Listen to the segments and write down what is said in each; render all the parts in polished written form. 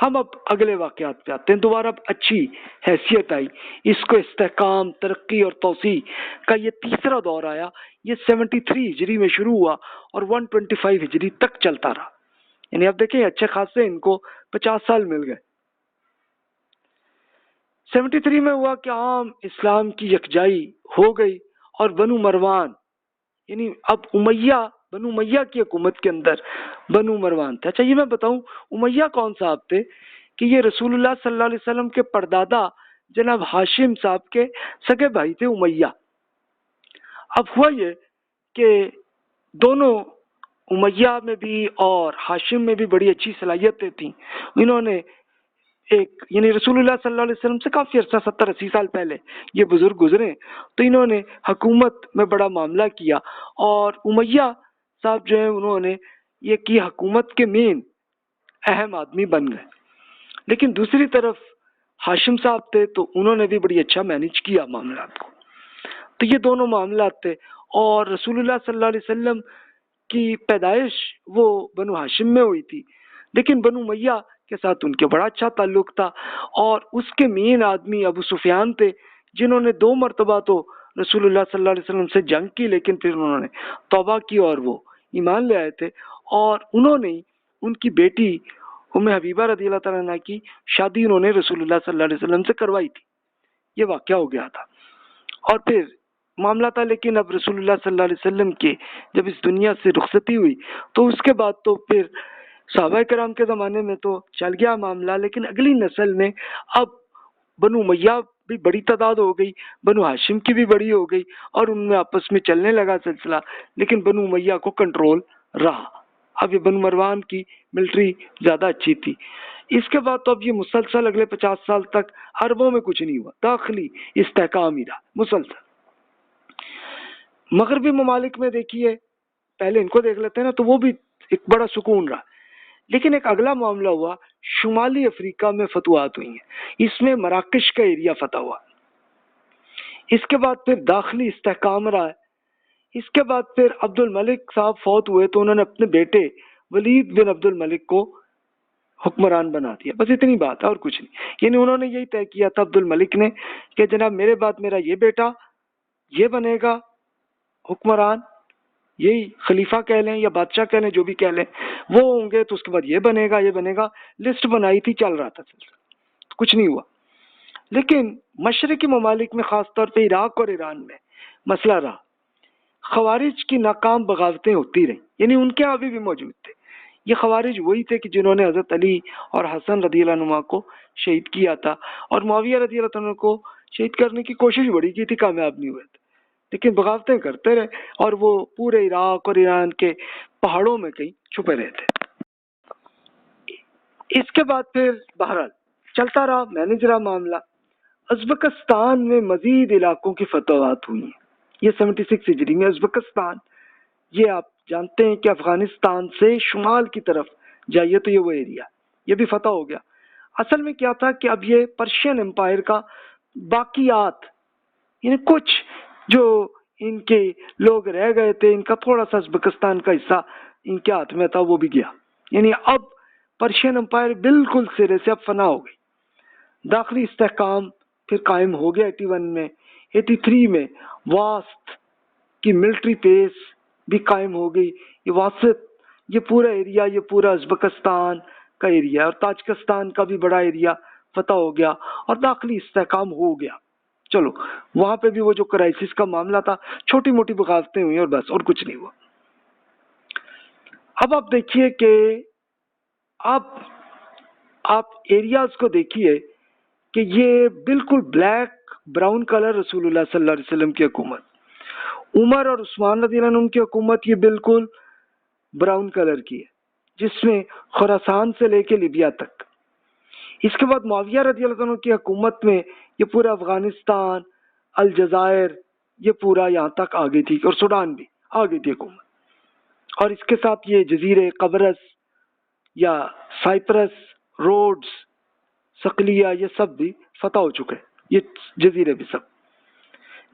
ہم اب اگلے واقعات پہ آتے ہیں. دوبارہ اب اچھی حیثیت آئی, اس کو استحکام, ترقی اور توسیع کا یہ تیسرا دور آیا. یہ 73 ہجری میں شروع ہوا اور 125 ہجری تک چلتا رہا. یعنی اب دیکھیں اچھے خاصے ان کو 50 سال مل گئے. 73 میں ہوا کہ عام اسلام کی یکجائی ہو گئی اور بنو مروان, یعنی اب بنو امیہ کی حکومت کے اندر بنو مروان تھا. اچھا یہ میں بتاؤں امیہ کون صاحب تھے, کہ یہ رسول اللہ صلی اللہ علیہ وسلم کے پردادا جناب ہاشم صاحب کے سگے بھائی تھے امیہ. اب ہوا یہ کہ دونوں امیہ میں بھی اور ہاشم میں بھی بڑی اچھی صلاحیتیں تھیں. انہوں نے یعنی رسول اللہ صلی اللہ علیہ وسلم سے کافی عرصہ 70-80 سال پہلے یہ بزرگ گزرے, تو انہوں نے حکومت میں بڑا معاملہ کیا اور امیہ صاحب جو ہیں انہوں نے یہ کی حکومت کے مین اہم آدمی بن گئے. لیکن دوسری طرف ہاشم صاحب تھے تو انہوں نے بھی بڑی اچھا مینج کیا معاملات کو. تو یہ دونوں معاملات تھے, اور رسول اللہ صلی اللہ علیہ وسلم کی پیدائش وہ بنو ہاشم میں ہوئی تھی, لیکن بنو امیہ کے ساتھ ان کے بڑا اچھا تعلق تھا. اور اس کے مین آدمی ابو سفیان تھے, جنہوں نے 2 مرتبہ تو رسول اللہ صلی اللہ علیہ وسلم سے جنگ کی, لیکن پھر انہوں نے توبہ کی اور وہ ایمان لے آئے تھے. اور انہوں نے ان کی بیٹی ام حبیبہ رضی اللہ تعالیٰ عنہ کی شادی انہوں نے رسول اللہ صلی اللہ علیہ وسلم سے کروائی تھی. یہ واقعہ ہو گیا تھا اور پھر معاملہ تھا. لیکن اب رسول اللہ صلی اللہ علیہ وسلم کے جب اس دنیا سے رخصتی ہوئی تو اس کے بعد تو پھر صحابہ کرام کے زمانے میں تو چل گیا معاملہ, لیکن اگلی نسل میں اب بنو امیہ بھی بڑی تعداد ہو گئی, بنو ہاشم کی بھی بڑی ہو گئی, اور ان میں آپس میں چلنے لگا سلسلہ. لیکن بنو امیہ کو کنٹرول رہا. اب یہ بنو مروان کی ملٹری زیادہ اچھی تھی. اس کے بعد تو اب یہ مسلسل اگلے 50 سال تک عربوں میں کچھ نہیں ہوا, داخلی استحکام ہی رہا مسلسل. مغربی ممالک میں دیکھیے, پہلے ان کو دیکھ لیتے ہیں نا, تو وہ بھی ایک بڑا سکون رہا. لیکن ایک اگلا معاملہ ہوا, شمالی افریقہ میں فتوحات ہوئی ہیں, اس میں مراکش کا ایریا فتح ہوا. اس کے بعد پھر داخلی استحکام رہا ہے. اس کے بعد پھر عبد الملک صاحب فوت ہوئے تو انہوں نے اپنے بیٹے ولید بن عبد الملک کو حکمران بنا دیا. بس اتنی بات ہے اور کچھ نہیں. یعنی انہوں نے یہی طے کیا تھا عبد الملک نے کہ جناب میرے بعد میرا یہ بیٹا یہ بنے گا حکمران, یہی خلیفہ کہہ لیں یا بادشاہ کہہ لیں, جو بھی کہہ لیں, وہ ہوں گے. تو اس کے بعد یہ بنے گا. لسٹ بنائی تھی, چل رہا تھا, کچھ نہیں ہوا. لیکن مشرقی ممالک میں خاص طور پہ عراق اور ایران میں مسئلہ رہا. خوارج کی ناکام بغاوتیں ہوتی رہیں, یعنی ان کے ابھی بھی موجود تھے. یہ خوارج وہی تھے کہ جنہوں نے حضرت علی اور حسن رضی اللہ عنہ کو شہید کیا تھا, اور معاویہ رضی اللہ عنہ کو شہید کرنے کی کوشش بڑی کی تھی, کامیاب نہیں ہوئے تھے. لیکن بغاوتیں کرتے رہے اور وہ پورے عراق اور ایران کے پہاڑوں میں کہیں چھپے رہے تھے. اس کے بعد پھر بہرحال چلتا رہا, مینج رہا معاملہ. ازبکستان میں مزید علاقوں کی فتوحات ہوئی ہیں. یہ 76 ہجری میں ازبکستان, یہ آپ جانتے ہیں کہ افغانستان سے شمال کی طرف جائیے تو یہ وہ ایریا, یہ بھی فتح ہو گیا. اصل میں کیا تھا کہ اب یہ پرشین امپائر کا باقیات, یعنی کچھ جو ان کے لوگ رہ گئے تھے, ان کا تھوڑا سا ازبکستان کا حصہ ان کے ہاتھ میں تھا, وہ بھی گیا. یعنی اب پرشین امپائر بالکل سرے سے اب فنا ہو گئی. داخلی استحکام پھر قائم ہو گیا 81 میں. 83 میں واسط کی ملٹری بیس بھی قائم ہو گئی. یہ واسط, یہ پورا ایریا, یہ پورا ازبکستان کا ایریا اور تاجکستان کا بھی بڑا ایریا فتح ہو گیا اور داخلی استحکام ہو گیا. چلو وہاں پہ بھی وہ جو کرائسس کا معاملہ تھا, چھوٹی موٹی بغاوتیں ہوئی اور بس, اور کچھ نہیں ہوا. اب آپ دیکھیے کہ آپ ایریاز کو دیکھیے کہ یہ بالکل بلیک براؤن کلر رسول اللہ صلی اللہ علیہ وسلم کی حکومت. عمر اور عثمان رضی اللہ عنہ کی حکومت یہ بالکل براؤن کلر کی ہے, جس میں خراسان سے لے کے لیبیا تک. اس کے بعد معاویہ رضی اللہ عنہ کی حکومت میں یہ پورا افغانستان, الجزائر, یہ پورا یہاں تک آ گئی تھی, اور سوڈان بھی آ گئی تھی حکومت. اور اس کے ساتھ یہ جزیرے قبرص یا سائپرس, روڈز, صقلیہ, یہ سب بھی فتح ہو چکے, یہ جزیرے بھی سب.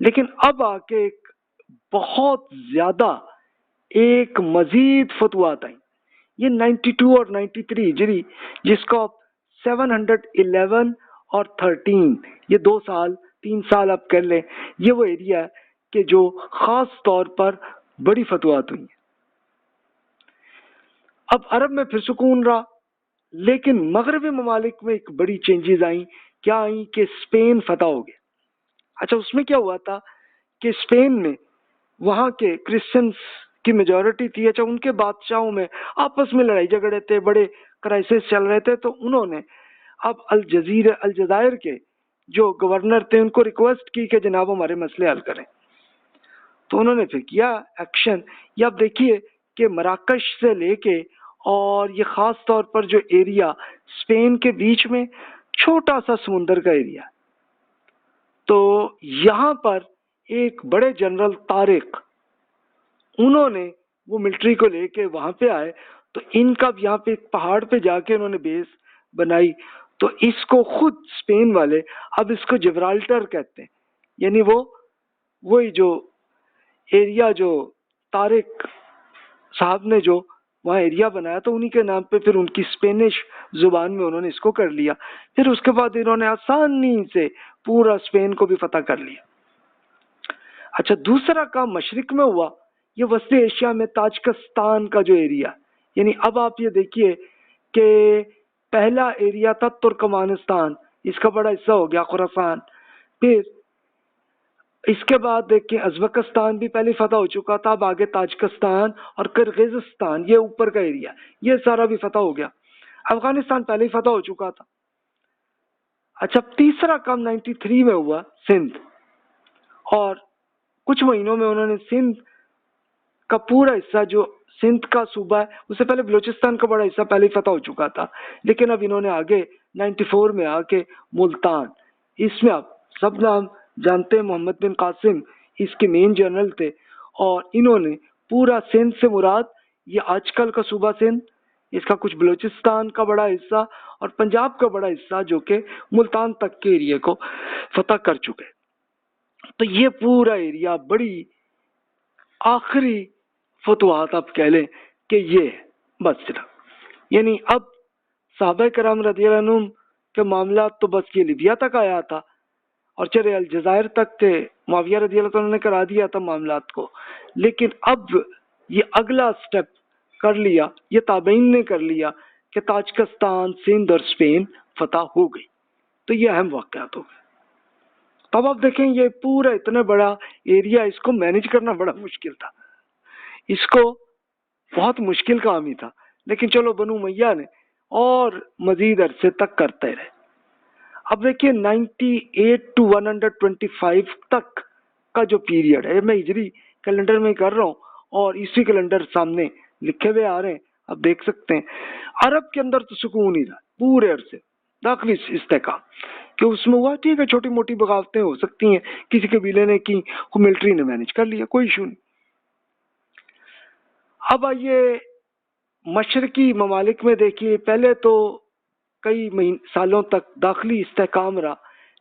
لیکن اب آ کے ایک بہت زیادہ ایک مزید فتوحات آئیں. یہ 92 اور 93 ہجری, جس کو 711 اور 13 یہ 3 سال آپ کر لیں، یہ وہ ایریا ہے کہ جو خاص طور پر بڑی فتوحات ہوئی ہیں۔ اب عرب میں پھر سکون رہا، لیکن مغربی ممالک میں ایک بڑی چینجز آئیں۔ کیا آئیں کہ اسپین فتح ہو گیا۔ اچھا، اس میں کیا ہوا تھا کہ اسپین میں وہاں کے کرسچنس کی میجورٹی تھی۔ اچھا، ان کے بادشاہوں میں آپس میں لڑائی جھگڑے تھے، بڑے کرائسس چل رہے تھے، تو انہوں نے اب الجزائر کے جو گورنر تھے ان کو ریکویسٹ کی کہ جناب ہمارے مسئلے حل کریں، تو انہوں نے پھر کیا ایکشن۔ یہ آپ دیکھیے کہ مراکش سے لے کے اور یہ خاص طور پر جو ایریا اسپین کے بیچ میں چھوٹا سا سمندر کا ایریا، تو یہاں پر ایک بڑے جنرل طارق، انہوں نے وہ ملٹری کو لے کے وہاں پہ آئے، تو ان کا یہاں پہ ایک پہاڑ پہ جا کے انہوں نے بیس بنائی، تو اس کو خود اسپین والے اب اس کو جبرالٹر کہتے ہیں، یعنی وہی جو ایریا جو طارق صاحب نے جو وہاں ایریا بنایا تو انہی کے نام پہ پھر ان کی اسپینش زبان میں انہوں نے اس کو کر لیا۔ پھر اس کے بعد انہوں نے آسانی سے پورا اسپین کو بھی فتح کر لیا۔ اچھا، دوسرا کام مشرق میں ہوا، یہ وسطی ایشیا میں تاجکستان کا جو ایریا، یعنی اب آپ یہ دیکھیے کہ پہلا ایریا تھا ترکمانستان، اس کا بڑا حصہ ہو گیا خراسان، پھر اس کے بعد دیکھیں ازبکستان بھی پہلے فتح ہو چکا تھا، اب آگے تاجکستان اور کرغزستان یہ اوپر کا ایریا، یہ سارا بھی فتح ہو گیا۔ افغانستان پہلے ہی فتح ہو چکا تھا۔ اچھا، تیسرا کام 93 میں ہوا سندھ، اور کچھ مہینوں میں انہوں نے سندھ کا پورا حصہ جو سندھ کا صوبہ ہے، اس سے پہلے بلوچستان کا بڑا حصہ پہلے ہی فتح ہو چکا تھا، لیکن اب انہوں نے آگے 94 میں آ کے ملتان، اس میں آپ سب نام جانتے ہیں، محمد بن قاسم اس کے مین جنرل تھے، اور انہوں نے پورا سندھ سے مراد یہ آج کل کا صوبہ سندھ، اس کا کچھ بلوچستان کا بڑا حصہ اور پنجاب کا بڑا حصہ جو کہ ملتان تک کے ایریے کو فتح کر چکے۔ تو یہ پورا ایریا بڑی آخری فتوحات آپ کہہ لیں کہ یہ بس صرف، یعنی اب صحابہ کرام رضی اللہ عنہم کے معاملات تو بس یہ لیبیا تک آیا تھا، اور چلے الجزائر تک تھے، معاویہ رضی اللہ عنہ نے کرا دیا تھا معاملات کو، لیکن اب یہ اگلا سٹیپ کر لیا، یہ تابعین نے کر لیا کہ تاجکستان، سندھ اور اسپین فتح ہو گئی۔ تو یہ اہم واقعات ہو گئے۔ اب آپ دیکھیں یہ پورا اتنا بڑا ایریا، اس کو مینج کرنا بڑا مشکل تھا، اس کو بہت مشکل کام ہی تھا، لیکن چلو بنو امیہ نے اور مزید عرصے تک کرتے رہے۔ اب دیکھیے 98 to 125 تک کا جو پیریڈ ہے، میں ہجری کیلنڈر میں کر رہا ہوں اور عیسوی کیلنڈر سامنے لکھے ہوئے آ رہے ہیں، آپ دیکھ سکتے ہیں۔ عرب کے اندر تو سکون ہی رہا پورے عرصے، داخلی استحکام کہ اس میں ہوا ٹھیک ہے، چھوٹی موٹی بغاوتیں ہو سکتی ہیں، کسی قبیلے نے کی، ملٹری نے مینج کر لیا، کوئی ایشو نہیں۔ اب آئیے مشرقی ممالک میں دیکھیے، پہلے تو کئی سالوں تک داخلی استحکام رہا،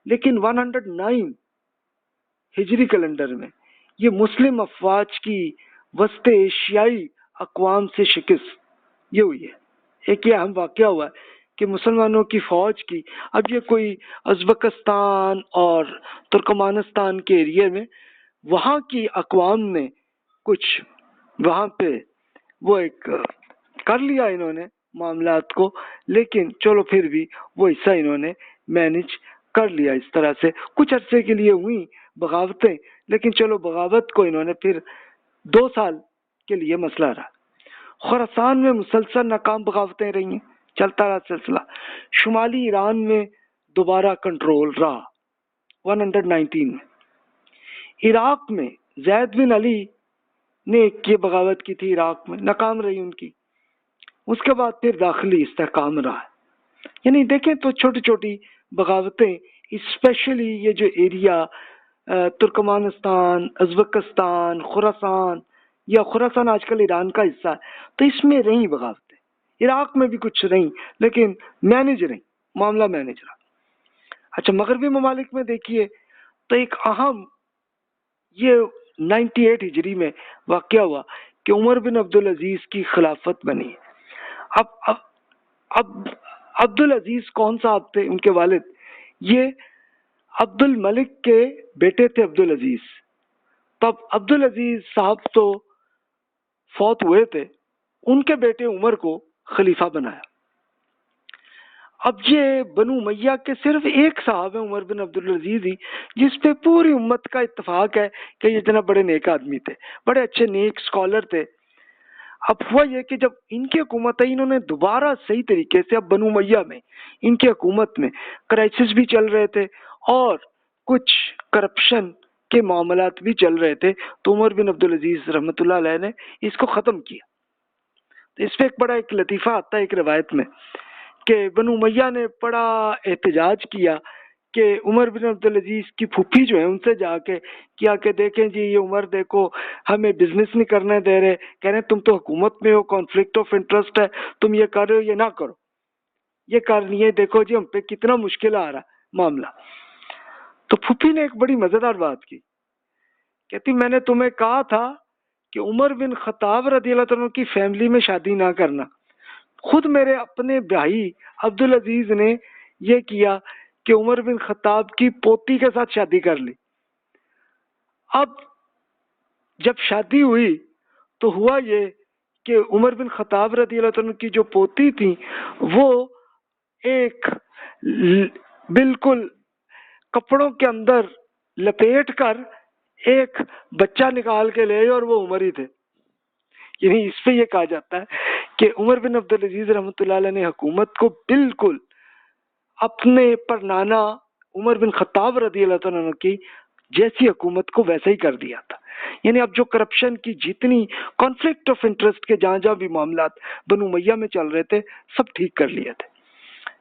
لیکن 109 ہجری کیلنڈر میں یہ مسلم افواج کی وسط ایشیائی اقوام سے شکست یہ ہوئی ہے۔ ایک یہ اہم واقعہ ہوا ہے کہ مسلمانوں کی فوج کی، اب یہ کوئی ازبکستان اور ترکمانستان کے ایریے میں وہاں کی اقوام نے کچھ وہاں پہ وہ ایک کر لیا انہوں نے معاملات کو، لیکن چلو پھر بھی وہ حصہ انہوں نے مینج کر لیا۔ اس طرح سے کچھ عرصے کے لیے ہوئی بغاوتیں، لیکن چلو بغاوت کو انہوں نے پھر 2 سال کے لیے مسئلہ رہا۔ خراسان میں مسلسل ناکام بغاوتیں رہی ہیں، چلتا رہا سلسلہ۔ شمالی ایران میں دوبارہ کنٹرول رہا 119 میں۔ عراق میں زید بن علی نے ایک یہ بغاوت کی تھی، عراق میں ناکام رہی ان کی، اس کے بعد پھر داخلی استحکام رہا۔ یعنی دیکھیں تو چھوٹی چھوٹی بغاوتیں، اسپیشلی یہ جو ایریا ترکمانستان، ازبکستان، خراسان، یا خراسان آج کل ایران کا حصہ ہے، تو اس میں رہیں بغاوتیں، عراق میں بھی کچھ رہیں، لیکن مینج رہیں، معاملہ مینج رہا۔ اچھا، مغربی ممالک میں دیکھیے تو ایک اہم یہ 98 ہجری میں واقعہ ہوا کہ عمر بن عبدالعزیز کی خلافت بنی۔ اب عبد العزیز کون صاحب تھے؟ ان کے والد یہ عبد الملک کے بیٹے تھے عبد العزیز. تب عبد العزیز صاحب تو فوت ہوئے تھے، ان کے بیٹے عمر کو خلیفہ بنایا. اب یہ بنو امیہ کے صرف ایک صاحب ہیں عمر بن عبد العزیز ہی، جس پہ پوری امت کا اتفاق ہے کہ یہ اتنا بڑے نیک آدمی تھے، بڑے اچھے نیک اسکالر تھے. اب ہوا یہ کہ جب ان کی حکومت آئی، انہوں نے دوبارہ صحیح طریقے سے، اب بنو امیہ میں ان کی حکومت میں کرائسس بھی چل رہے تھے اور کچھ کرپشن کے معاملات بھی چل رہے تھے، تو عمر بن عبد العزیز رحمۃ اللہ علیہ نے اس کو ختم کیا. تو اس پہ ایک لطیفہ آتا ہے ایک روایت میں کہ بنو امیہ نے بڑا احتجاج کیا کہ عمر بن عبد العزیز کی پھوپھی جو ہے ان سے جا کے کیا کہ دیکھیں جی یہ عمر دیکھو ہمیں بزنس نہیں کرنے دے رہے، کہہ رہے تم تو حکومت میں ہو، کانفلکٹ آف انٹرسٹ ہے، تم یہ کر رہے ہو، یہ نہ کرو، یہ کرنی ہے، دیکھو جی ہم پہ کتنا مشکل آ رہا معاملہ. تو پھوپھی نے ایک بڑی مزیدار بات کی، کہتی میں نے تمہیں کہا تھا کہ عمر بن خطاب رضی اللہ عنہ کی فیملی میں شادی نہ کرنا، خود میرے اپنے بھائی عبد العزیز نے یہ کیا کہ عمر بن خطاب کی پوتی کے ساتھ شادی کر لی. اب جب شادی ہوئی تو ہوا یہ کہ عمر بن خطاب رضی اللہ عنہ کی جو پوتی تھی وہ ایک بالکل کپڑوں کے اندر لپیٹ کر ایک بچہ نکال کے لے اور وہ عمر ہی تھے. یعنی اس پہ یہ کہا جاتا ہے کہ عمر بن عبد العزیز رحمۃ اللہ علیہ نے حکومت کو بالکل اپنے پر نانا عمر بن خطاب رضی اللہ عنہ کی جیسی حکومت کو ویسا ہی کر دیا تھا. یعنی اب جو کرپشن کی جتنی کانفلکٹ آف انٹرسٹ کے جہاں جہاں بھی معاملات بنو امیہ میں چل رہے تھے سب ٹھیک کر لیے تھے.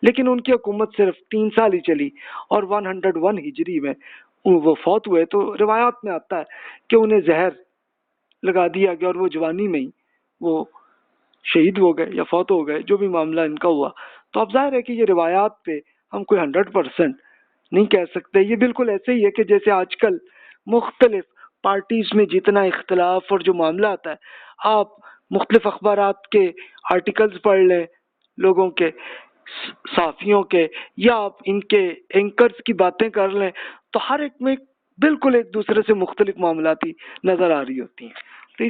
لیکن ان کی حکومت صرف 3 سال ہی چلی اور 101 ہجری میں وہ فوت ہوئے. تو روایات میں آتا ہے کہ انہیں زہر لگا دیا گیا اور وہ جوانی میں ہی وہ شہید ہو گئے یا فوت ہو گئے، جو بھی معاملہ ان کا ہوا. تو اب ظاہر ہے کہ یہ روایات پہ ہم کوئی 100% نہیں کہہ سکتے. یہ بالکل ایسے ہی ہے کہ جیسے آج کل مختلف پارٹیز میں جتنا اختلاف اور جو معاملہ آتا ہے، آپ مختلف اخبارات کے آرٹیکلز پڑھ لیں لوگوں کے، صحافیوں کے، یا آپ ان کے اینکرز کی باتیں کر لیں، تو ہر ایک میں بالکل ایک دوسرے سے مختلف معاملات ہی نظر آ رہی ہوتی ہیں.